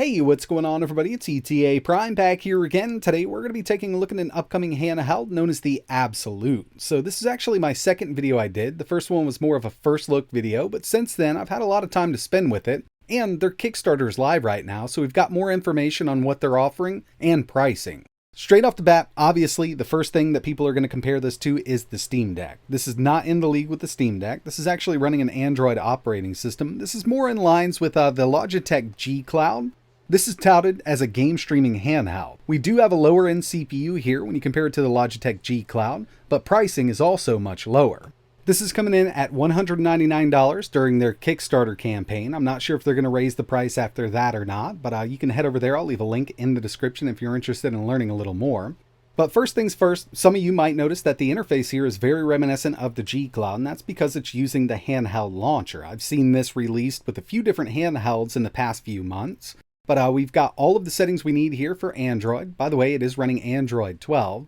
Hey, what's going on everybody? It's etaprime back here again. Today we're going to be taking a look at an upcoming handheld known as the abxylute. So this is actually my second video I did. The first one was more of a first look video, but since then I've had a lot of time to spend with it. And their Kickstarter is live right now, so we've got more information on what they're offering and pricing. Straight off the bat, obviously, the first thing that people are going to compare this to is the Steam Deck. This is not in the league with the Steam Deck. This is actually running an Android operating system. This is more in lines with the Logitech G Cloud. This is touted as a game streaming handheld. We do have a lower end CPU here when you compare it to the Logitech G Cloud, but pricing is also much lower. This is coming in at $199 during their Kickstarter campaign. I'm not sure if they're going to raise the price after that or not, but you can head over there. I'll leave a link in the description if you're interested in learning a little more. But first things first, some of you might notice that the interface here is very reminiscent of the G Cloud, and that's because it's using the handheld launcher. I've seen this released with a few different handhelds in the past few months. But we've got all of the settings we need here for Android. By the way, it is running Android 12.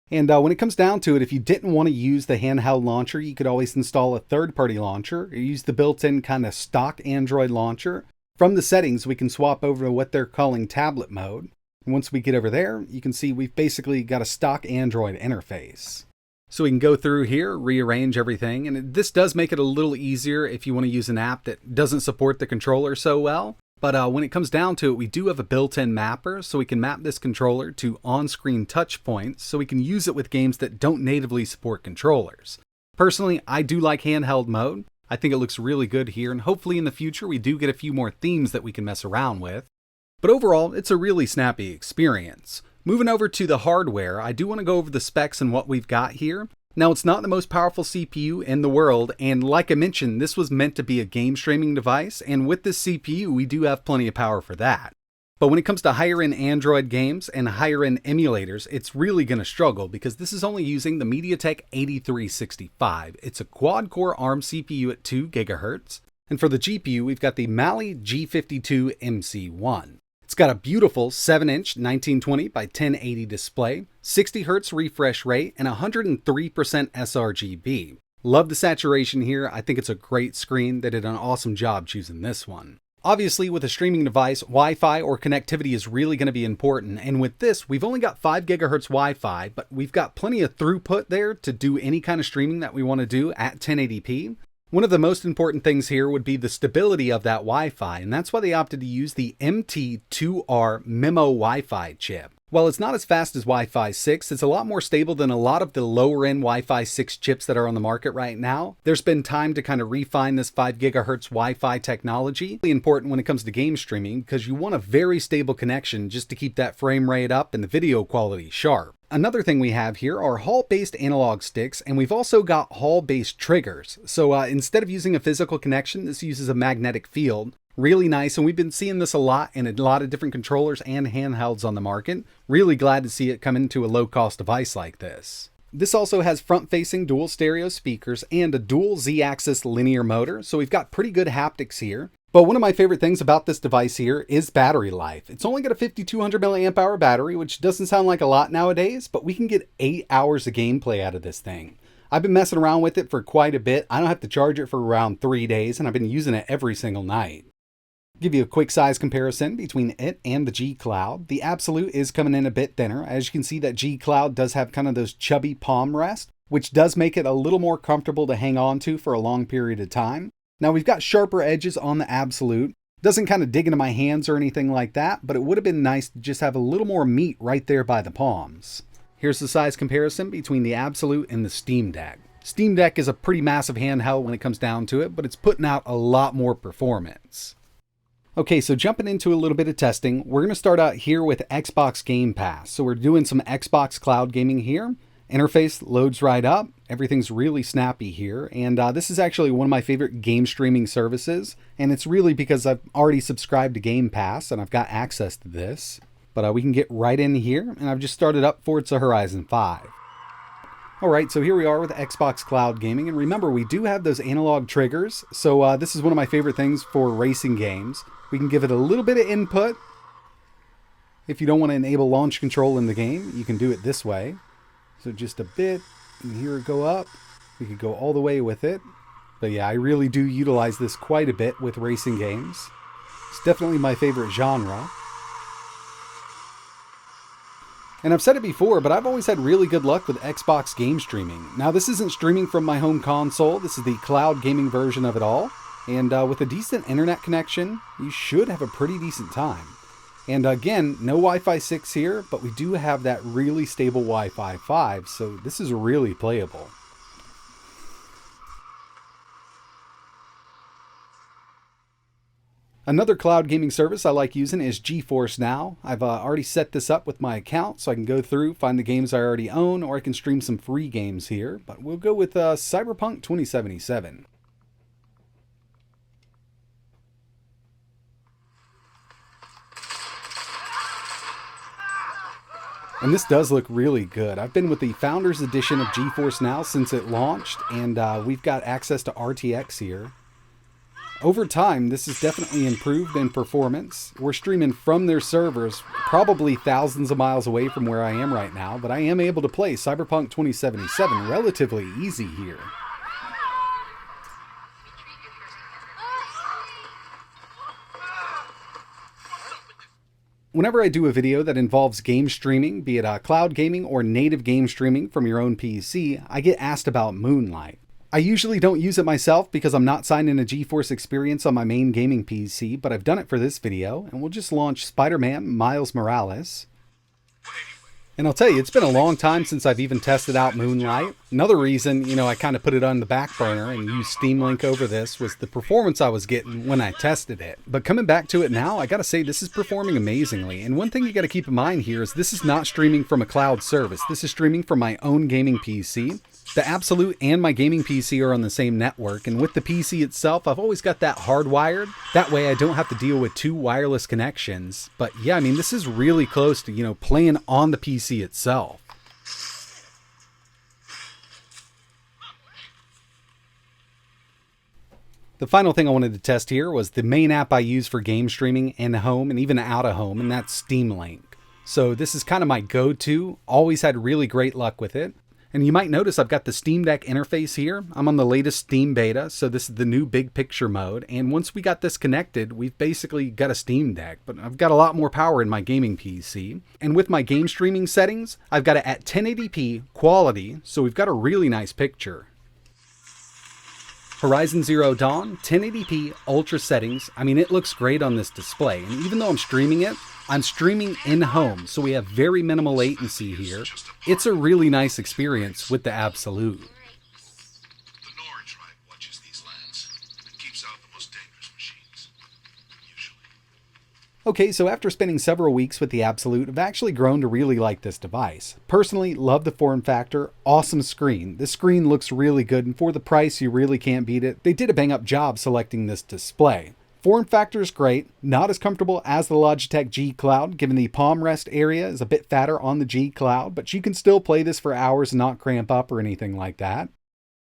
And when it comes down to it, if you didn't want to use the handheld launcher, you could always install a third-party launcher or use the built-in kind of stock Android launcher. From the settings, we can swap over to what they're calling tablet mode. And once we get over there, you can see we've basically got a stock Android interface. So we can go through here, rearrange everything, and this does make it a little easier if you want to use an app that doesn't support the controller so well. But when it comes down to it, we do have a built-in mapper, so we can map this controller to on-screen touch points, so we can use it with games that don't natively support controllers. Personally, I do like handheld mode. I think it looks really good here, and hopefully in the future we do get a few more themes that we can mess around with. But overall, it's a really snappy experience. Moving over to the hardware, I do want to go over the specs and what we've got here. Now, it's not the most powerful CPU in the world, and like I mentioned, this was meant to be a game streaming device, and with this CPU, we do have plenty of power for that. But when it comes to higher-end Android games and higher-end emulators, it's really going to struggle because this is only using the MediaTek 8365. It's a quad-core ARM CPU at 2 GHz, and for the GPU, we've got the Mali G52 MC1. It's got a beautiful 7-inch 1920 by 1080 display, 60 Hz refresh rate, and 103% sRGB. Love the saturation here. I think it's a great screen. They did an awesome job choosing this one. Obviously, with a streaming device, Wi-Fi or connectivity is really going to be important. And with this, we've only got 5 GHz Wi-Fi, but we've got plenty of throughput there to do any kind of streaming that we want to do at 1080p. One of the most important things here would be the stability of that Wi-Fi, and that's why they opted to use the MT2R MIMO Wi-Fi chip. While it's not as fast as Wi-Fi 6, it's a lot more stable than a lot of the lower-end Wi-Fi 6 chips that are on the market right now. There's been time to kind of refine this 5 GHz Wi-Fi technology. Really important when it comes to game streaming because you want a very stable connection just to keep that frame rate up and the video quality sharp. Another thing we have here are Hall-based analog sticks, and we've also got Hall-based triggers. So instead of using a physical connection, this uses a magnetic field. Really nice, and we've been seeing this a lot in a lot of different controllers and handhelds on the market. Really glad to see it come into a low-cost device like this. This also has front-facing dual stereo speakers and a dual Z-axis linear motor, so we've got pretty good haptics here. But one of my favorite things about this device here is battery life. It's only got a 5200 mAh battery, which doesn't sound like a lot nowadays, but we can get 8 hours of gameplay out of this thing. I've been messing around with it for quite a bit. I don't have to charge it for around 3 days, and I've been using it every single night. Give you a quick size comparison between it and the G Cloud. The abxylute is coming in a bit thinner. As you can see, that G Cloud does have kind of those chubby palm rests, which does make it a little more comfortable to hang on to for a long period of time. Now we've got sharper edges on the abxylute. Doesn't kind of dig into my hands or anything like that, but it would have been nice to just have a little more meat right there by the palms. Here's the size comparison between the abxylute and the Steam Deck. Steam Deck is a pretty massive handheld when it comes down to it, but it's putting out a lot more performance. Okay, so jumping into a little bit of testing, we're going to start out here with Xbox Game Pass. So we're doing some Xbox cloud gaming here. Interface loads right up. Everything's really snappy here. And this is actually one of my favorite game streaming services. And it's really because I've already subscribed to Game Pass and I've got access to this. But we can get right in here. And I've just started up Forza Horizon 5. Alright, so here we are with Xbox Cloud Gaming, and remember we do have those analog triggers, so this is one of my favorite things for racing games. We can give it a little bit of input. If you don't want to enable launch control in the game, you can do it this way. So just a bit, and here it go up. We could go all the way with it. But yeah, I really do utilize this quite a bit with racing games. It's definitely my favorite genre. And I've said it before, but I've always had really good luck with Xbox game streaming. Now, this isn't streaming from my home console. This is the cloud gaming version of it all. And with a decent internet connection, you should have a pretty decent time. And again, no Wi-Fi 6 here, but we do have that really stable Wi-Fi 5, so this is really playable. Another cloud gaming service I like using is Geforce Now. I've already set this up with my account, so I can go through, find the games I already own, or I can stream some free games here. But we'll go with Cyberpunk 2077. And this does look really good. I've been with the Founders Edition of Geforce Now since it launched, and we've got access to RTX here. Over time, this has definitely improved in performance. We're streaming from their servers, probably thousands of miles away from where I am right now, but I am able to play Cyberpunk 2077 relatively easy here. Whenever I do a video that involves game streaming, be it cloud gaming or native game streaming from your own PC, I get asked about Moonlight. I usually don't use it myself because I'm not signed in a GeForce experience on my main gaming PC, but I've done it for this video, and we'll just launch Spider-Man Miles Morales. And I'll tell you, it's been a long time since I've even tested out Moonlight. Another reason, I kind of put it on the back burner and used Steam Link over this was the performance I was getting when I tested it. But coming back to it now, I gotta say this is performing amazingly. And one thing you gotta keep in mind here is this is not streaming from a cloud service. This is streaming from my own gaming PC. The abxylute and my gaming PC are on the same network, and with the PC itself, I've always got that hardwired. That way I don't have to deal with two wireless connections. But yeah, this is really close to, playing on the PC itself. The final thing I wanted to test here was the main app I use for game streaming in home and even out of home, and that's Steam Link. So this is kind of my go-to. Always had really great luck with it. And you might notice I've got the Steam Deck interface here. I'm on the latest Steam beta, so this is the new big picture mode. And once we got this connected, we've basically got a Steam Deck, but I've got a lot more power in my gaming PC. And with my game streaming settings, I've got it at 1080p quality, so we've got a really nice picture. Horizon Zero Dawn, 1080p ultra settings. It looks great on this display. And even though I'm streaming in home, so we have very minimal latency here. It's a really nice experience with the abxylute. Okay, so after spending several weeks with the abxylute, I've actually grown to really like this device. Personally, love the form factor, awesome screen. This screen looks really good, and for the price, you really can't beat it. They did a bang-up job selecting this display. Form factor is great, not as comfortable as the Logitech G Cloud, given the palm rest area is a bit fatter on the G Cloud, but you can still play this for hours and not cramp up or anything like that.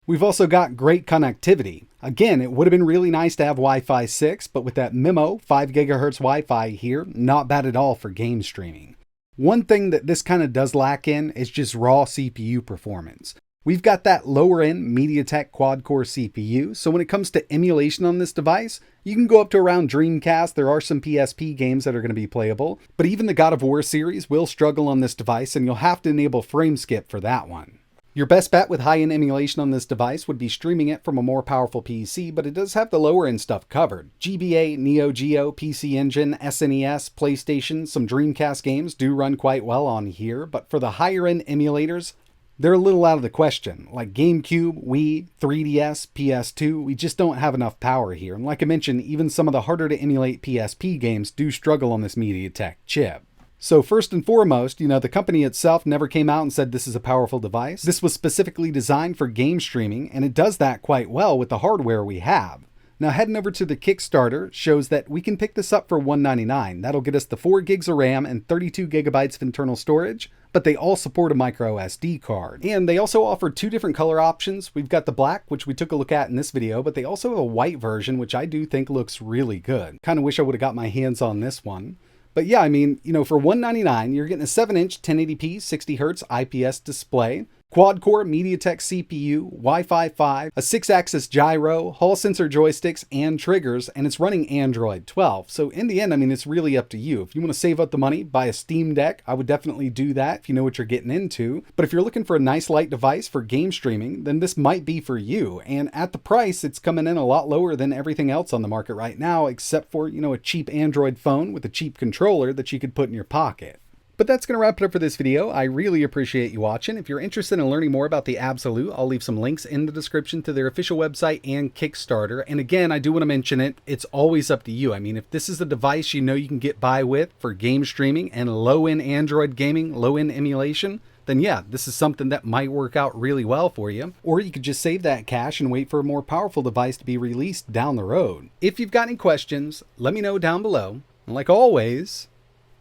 We've also got great connectivity. Again, it would have been really nice to have Wi-Fi 6, but with that MIMO 5 GHz Wi-Fi here, not bad at all for game streaming. One thing that this kind of does lack in is just raw CPU performance. We've got that lower-end MediaTek quad-core CPU, so when it comes to emulation on this device, you can go up to around Dreamcast. There are some PSP games that are going to be playable, but even the God of War series will struggle on this device, and you'll have to enable frame skip for that one. Your best bet with high-end emulation on this device would be streaming it from a more powerful PC, but it does have the lower-end stuff covered. GBA, Neo Geo, PC Engine, SNES, PlayStation, some Dreamcast games do run quite well on here, but for the higher-end emulators, they're a little out of the question. Like GameCube, Wii, 3DS, PS2, we just don't have enough power here. And like I mentioned, even some of the harder to emulate PSP games do struggle on this MediaTek chip. So first and foremost, the company itself never came out and said this is a powerful device. This was specifically designed for game streaming, and it does that quite well with the hardware we have. Now heading over to the Kickstarter shows that we can pick this up for $199. That'll get us the 4 gigs of RAM and 32 gigabytes of internal storage, but they all support a micro SD card. And they also offer 2 different color options. We've got the black, which we took a look at in this video, but they also have a white version, which I do think looks really good. Kind of wish I would have got my hands on this one. But yeah, for $199, you're getting a 7-inch 1080p 60Hz IPS display, Quad-core MediaTek CPU, Wi-Fi 5, a 6-axis gyro, Hall sensor joysticks, and triggers, and it's running Android 12. So in the end, I mean, it's really up to you. If you want to save up the money, buy a Steam Deck, I would definitely do that if you know what you're getting into. But if you're looking for a nice light device for game streaming, then this might be for you. And at the price, it's coming in a lot lower than everything else on the market right now, except for, you know, a cheap Android phone with a cheap controller that you could put in your pocket. But that's going to wrap it up for this video. I really appreciate you watching. If you're absolute in learning more about the abxylute, I'll leave some links in the description to their official website and Kickstarter. And again, I do want to mention it. It's always up to you. I mean, if this is a device you know you can get by with for game streaming and low-end Android gaming, low-end emulation, then yeah, this is something that might work out really well for you. Or you could just save that cash and wait for a more powerful device to be released down the road. If you've got any questions, let me know down below. And like always,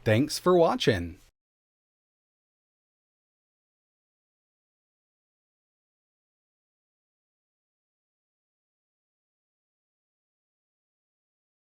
thanks for watching.